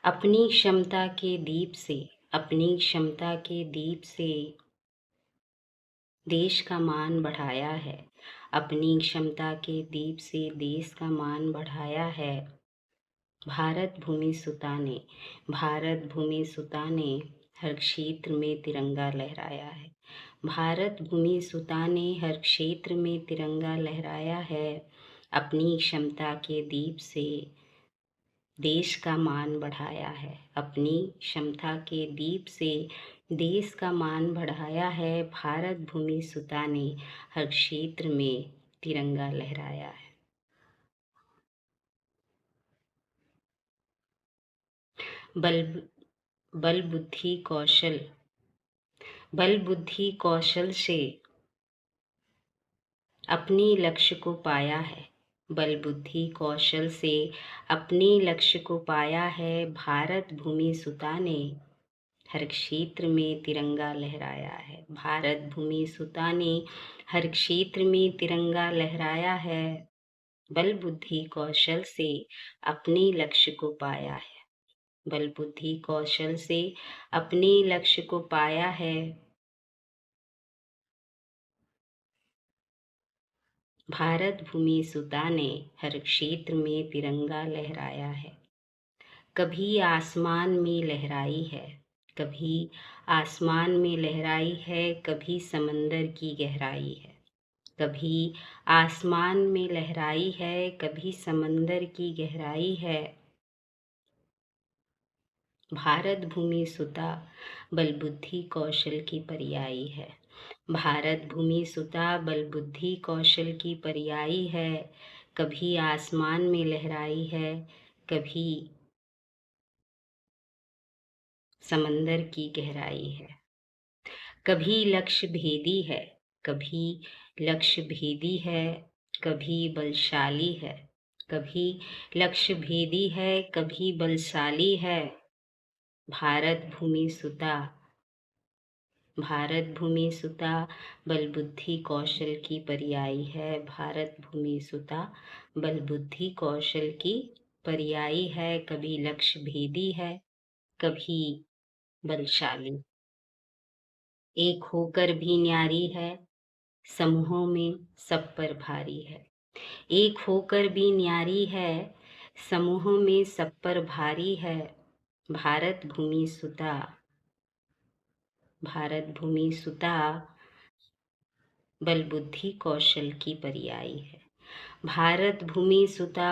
अपनी क्षमता के दीप से, अपनी क्षमता के दीप से देश का मान बढ़ाया है। अपनी क्षमता के दीप से देश का मान बढ़ाया है। भारत भूमि सुता ने, भारत भूमि सुता ने हर क्षेत्र में तिरंगा लहराया है। भारत भूमि सुता ने हर क्षेत्र में तिरंगा लहराया है। अपनी क्षमता के दीप से देश का मान बढ़ाया है। अपनी क्षमता के दीप से देश का मान बढ़ाया है। भारत भूमि सुता ने हर क्षेत्र में तिरंगा लहराया है। बल बल बुद्धि कौशल, बल बुद्धि कौशल से अपने लक्ष्य को पाया है। बल बुद्धि कौशल से अपने लक्ष्य को पाया है। भारत भूमि सुता ने हर क्षेत्र में तिरंगा लहराया है। भारत भूमि सुता ने हर क्षेत्र में तिरंगा लहराया है। बल बुद्धि कौशल से अपने लक्ष्य को पाया है। बल बुद्धि कौशल से अपने लक्ष्य को पाया है। भारत भूमि सुता ने हर क्षेत्र में तिरंगा लहराया है। कभी आसमान में लहराई है, कभी आसमान में लहराई है, कभी समंदर की गहराई है। कभी आसमान में लहराई है, कभी समंदर की गहराई है। भारत भूमि सुता बल बुद्धि कौशल की पर्यायी है। भारत भूमि सुता बल बुद्धि कौशल की पर्यायी है। कभी आसमान में लहराई है, कभी समंदर की गहराई है। कभी लक्ष्य भेदी है, कभी लक्ष्य भेदी है, कभी बलशाली है। कभी लक्ष्य भेदी है, कभी बलशाली है। भारत भूमि सुता, भारत भूमि सुता बल बुद्धि कौशल की पर्यायी है। भारत भूमि सुता बल बुद्धि कौशल की पर्यायी है। कभी लक्ष्य भेदी है, कभी बलशाली। एक होकर भी न्यारी है, समूहों में सब पर भारी है। एक होकर भी न्यारी है, समूहों में सब पर भारी है। भारत भूमि सुता, भारत भूमि सुता बल बुद्धि कौशल की पर्यायी है। भारत भूमि सुता